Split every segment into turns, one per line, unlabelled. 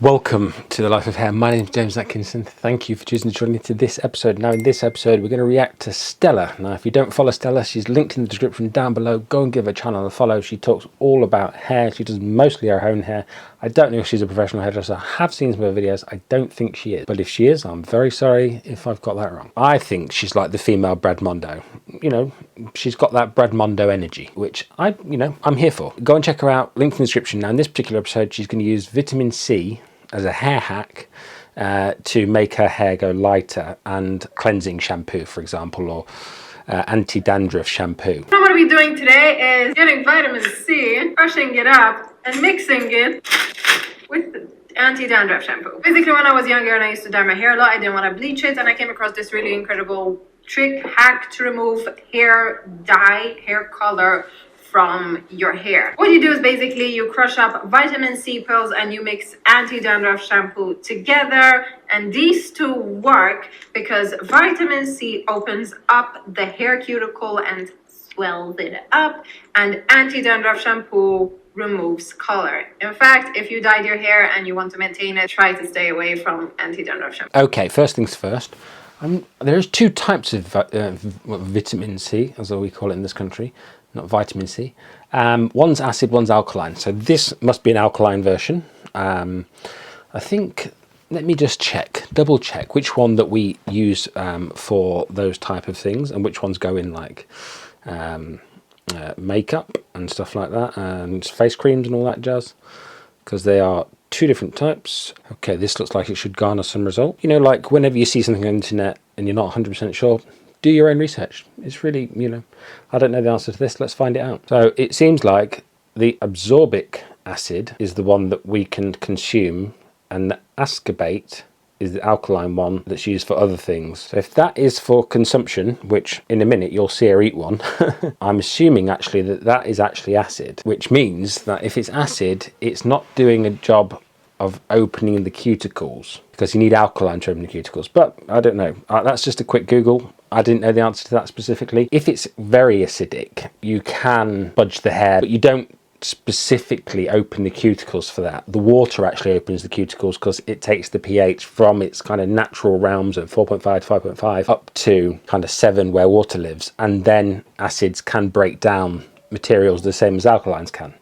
Welcome to the Life of Hair. My name is James Atkinson. Thank you for choosing to join me to this episode. Now in this episode we're going to react to Stella. Now if you don't follow Stella, she's linked in the description down below. Go and give her channel a follow. She talks all about hair. She does mostly her own hair. I don't know if she's a professional hairdresser. I have seen some of her videos. I don't think she is. But if she is, I'm very sorry if I've got that wrong. I think she's like the female Brad Mondo. You know, she's got that Brad Mondo energy, which I'm here for. Go and check her out. Link in the description. Now in this particular episode, she's going to use vitamin C as a hair hack to make her hair go lighter, and cleansing shampoo, for example, or anti-dandruff shampoo.
What I'm going to be doing today is getting vitamin C, crushing it up, and mixing it with anti-dandruff shampoo. Basically, when I was younger and I used to dye my hair a lot, I didn't want to bleach it, and I came across this really incredible trick, hack to remove hair dye, hair color from your hair. What you do is basically you crush up vitamin C pills and you mix anti-dandruff shampoo together, and these two work because vitamin C opens up the hair cuticle and swells it up, and anti-dandruff shampoo removes color. In fact, if you dyed your hair and you want to maintain it, try to stay away from anti-dandruff shampoo.
Okay, first things first. There's two types of vitamin C, as we call it in this country. Not vitamin C. One's acid, one's alkaline. So this must be an alkaline version. I think, let me just double check which one that we use for those type of things, and which ones go in like makeup and stuff like that, and face creams and all that jazz, because they are two different types. Okay, this looks like it should garner some result. You know, like whenever you see something on the internet and you're not 100% sure, do your own research. It's really, I don't know the answer to this, let's find it out. So it seems like the absorbic acid is the one that we can consume, and the ascorbate is the alkaline one that's used for other things. So if that is for consumption, which in a minute you'll see her eat one, I'm assuming actually that is actually acid, which means that if it's acid, it's not doing a job of opening the cuticles, because you need alkaline to open the cuticles. But I don't know, that's just a quick Google. I didn't know the answer to that specifically. If it's very acidic, you can budge the hair, but you don't specifically open the cuticles for that. The water actually opens the cuticles because it takes the pH from its kind of natural realms of 4.5 to 5.5 up to kind of 7 where water lives, and then acids can break down materials the same as alkalines can.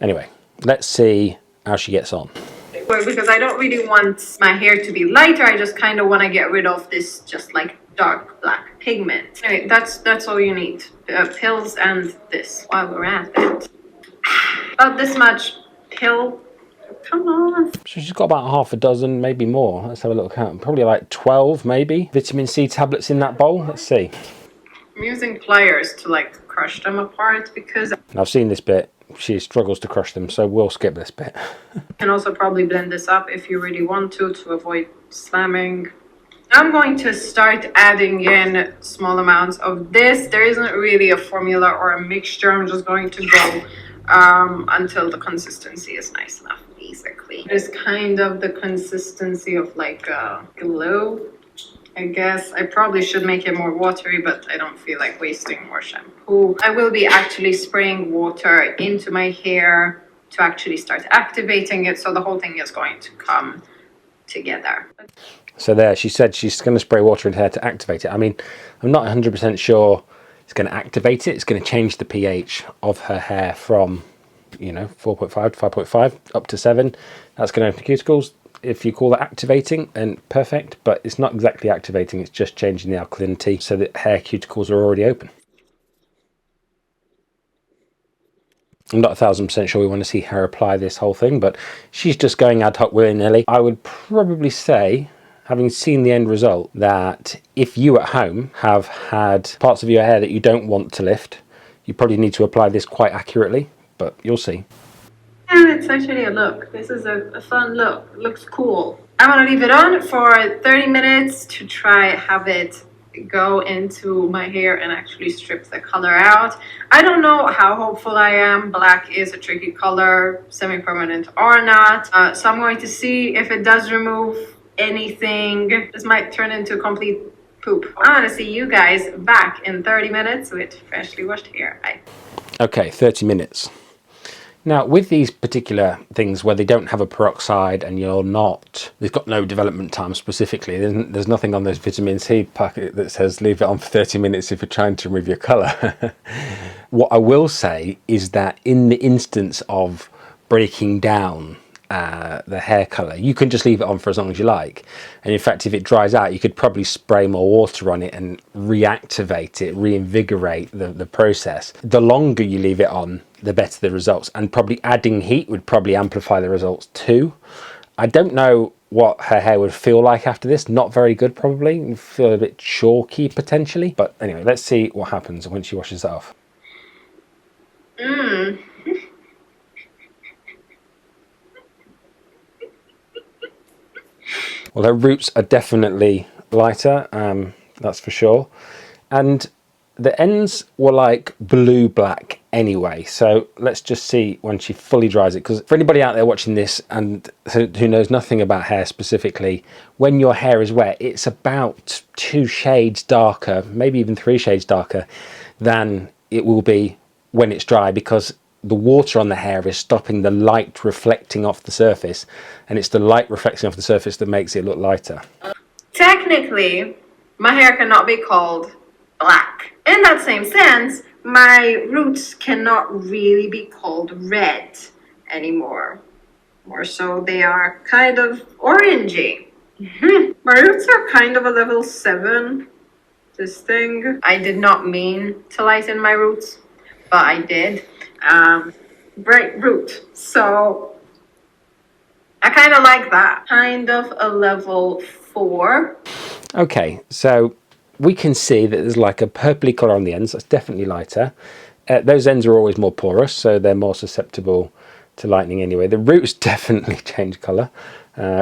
Anyway, let's see how she gets on.
Because I don't really want my hair to be lighter, I just kind of want to get rid of this just like dark black pigment. Anyway, that's all you need. Pills and this while we're at it. About this much pill. Come on.
So she's got about half a dozen, maybe more. Let's have a little count. Probably like 12 maybe vitamin C tablets in that bowl. Let's see.
I'm using pliers to like crush them apart because
I've seen this bit. She struggles to crush them, so we'll skip this bit.
you can also probably blend this up if you really want to avoid slamming. I'm going to start adding in small amounts of this. There isn't really a formula or a mixture. I'm just going to go until the consistency is nice enough, basically. It is kind of the consistency of like a glue, I guess. I probably should make it more watery, but I don't feel like wasting more shampoo. I will be actually spraying water into my hair to actually start activating it, so the whole thing is going to come together.
So there, she said she's going to spray water in her hair to activate it. I mean, I'm not 100% sure it's going to activate it. It's going to change the pH of her hair from, 4.5 to 5.5 up to 7. That's going to open the cuticles. If you call that activating, then perfect, but it's not exactly activating, it's just changing the alkalinity so that hair cuticles are already open. I'm not 1000% sure we want to see her apply this whole thing, but she's just going ad hoc willy-nilly. I would probably say, having seen the end result, that if you at home have had parts of your hair that you don't want to lift, you probably need to apply this quite accurately, but you'll see.
And it's actually a look. This is a fun look. It looks cool. I'm gonna leave it on for 30 minutes to try have it go into my hair and actually strip the color out. I don't know how hopeful I am. Black is a tricky color, semi-permanent or not. So I'm going to see if it does remove anything. This might turn into complete poop. I'm gonna see you guys back in 30 minutes with freshly washed hair. Bye.
Okay, 30 minutes. Now, with these particular things where they don't have a peroxide and they've got no development time specifically, there's nothing on this vitamin C packet that says leave it on for 30 minutes if you're trying to remove your colour. What I will say is that in the instance of breaking down the hair colour, you can just leave it on for as long as you like, and in fact if it dries out you could probably spray more water on it and reactivate it, reinvigorate the process. The longer you leave it on, the better the results, and probably adding heat would probably amplify the results too. I don't know what her hair would feel like after this. Not very good probably, feel a bit chalky potentially, but anyway, let's see what happens when she washes it off. Well, her roots are definitely lighter, that's for sure. And the ends were like blue-black anyway. So let's just see when she fully dries it. Because for anybody out there watching this and who knows nothing about hair specifically, when your hair is wet, it's about 2 shades darker, maybe even 3 shades darker than it will be when it's dry, because the water on the hair is stopping the light reflecting off the surface, and it's the light reflecting off the surface that makes it look lighter.
Technically, my hair cannot be called black. In that same sense, my roots cannot really be called red anymore. More so, they are kind of orangey. My roots are kind of a level 7. This thing. I did not mean to lighten my roots, but I did. Bright root. So I kind of like that. Kind of a level 4.
Okay, so we can see that there's like a purpley colour on the ends. That's definitely lighter. Those ends are always more porous, so they're more susceptible to lightening anyway. The roots definitely change colour,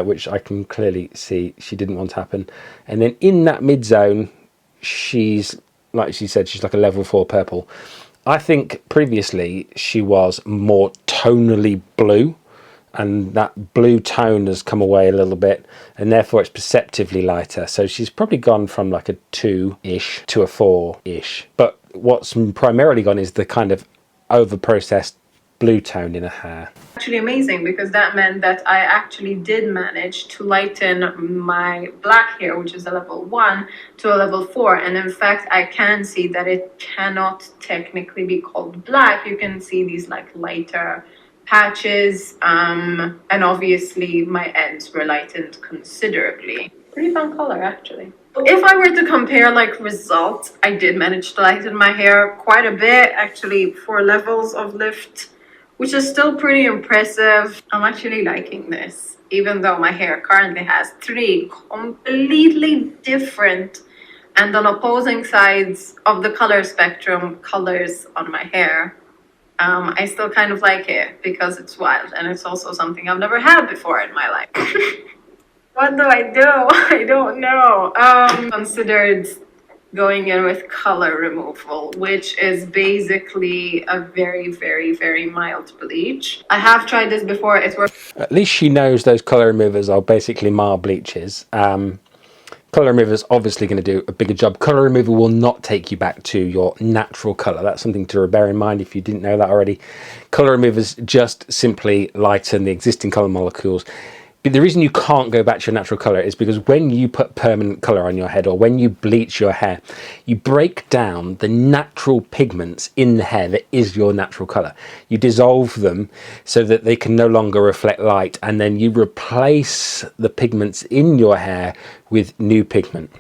which I can clearly see she didn't want to happen. And then in that mid zone, she's, like she said, she's like a level 4 purple. I think previously she was more tonally blue, and that blue tone has come away a little bit, and therefore it's perceptively lighter. So she's probably gone from like a 2-ish to a 4-ish. But what's primarily gone is the kind of over-processed blue tone in her hair.
Actually amazing, because that meant that I actually did manage to lighten my black hair, which is a level 1, to a level 4. And in fact, I can see that it cannot technically be called black. You can see these like lighter patches, and obviously my ends were lightened considerably. Pretty fun color, actually. If I were to compare like results, I did manage to lighten my hair quite a bit, actually 4 levels of lift, which is still pretty impressive. I'm actually liking this, even though my hair currently has 3 completely different and on opposing sides of the color spectrum colors on my hair. I still kind of like it because it's wild, and it's also something I've never had before in my life. What do? I don't know. Considered going in with color removal, which is basically a very, very, very mild bleach. I have tried this before. It's worth.
At least she knows those colour removers are basically mild bleaches. Colour remover is obviously going to do a bigger job. Colour remover will not take you back to your natural colour. That's something to bear in mind if you didn't know that already. Colour removers just simply lighten the existing colour molecules. But the reason you can't go back to your natural colour is because when you put permanent colour on your head, or when you bleach your hair, you break down the natural pigments in the hair that is your natural colour. You dissolve them so that they can no longer reflect light, and then you replace the pigments in your hair with new pigment.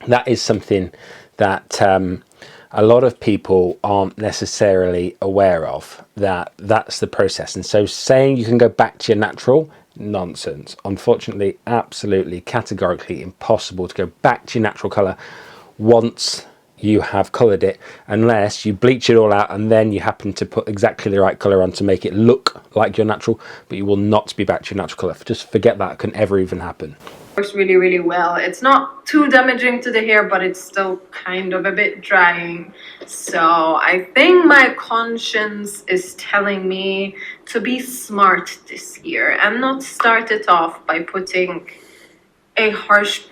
That is something that a lot of people aren't necessarily aware of, that's the process. And so saying you can go back to your natural, nonsense. Unfortunately, absolutely, categorically impossible to go back to your natural colour once you have coloured it, unless you bleach it all out and then you happen to put exactly the right colour on to make it look like your natural, but you will not be back to your natural colour. Just forget that can ever even happen.
Works really, really well. It's not too damaging to the hair, but it's still kind of a bit drying. So I think my conscience is telling me to be smart this year and not start it off by putting a harsh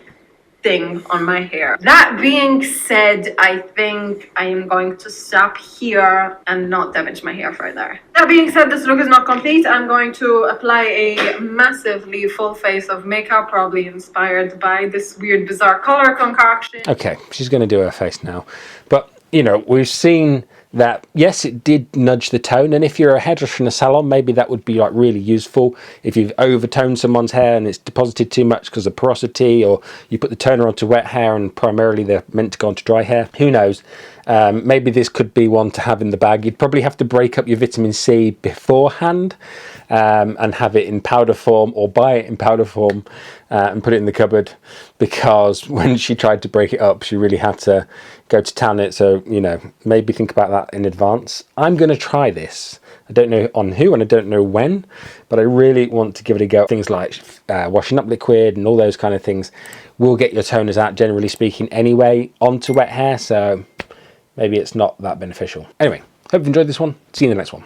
thing on my hair. That being said, I think I am going to stop here and not damage my hair further. That being said, this look is not complete. I'm going to apply a massively full face of makeup, probably inspired by this weird bizarre color concoction.
Okay, she's going to do her face now. But, you know, we've seen that, yes, it did nudge the tone, and if you're a hairdresser in a salon, maybe that would be like really useful. If you've overtoned someone's hair and it's deposited too much because of porosity, or you put the toner onto wet hair and primarily they're meant to go onto dry hair, who knows. Maybe this could be one to have in the bag. You'd probably have to break up your vitamin C beforehand and have it in powder form, or buy it in powder form and put it in the cupboard, because when she tried to break it up, she really had to go to town it. So, you know, maybe think about that in advance. I'm going to try this. I don't know on who and I don't know when, but I really want to give it a go. Things like washing up liquid and all those kind of things will get your toners out, generally speaking, anyway, onto wet hair. So maybe it's not that beneficial. Anyway, hope you've enjoyed this one. See you in the next one.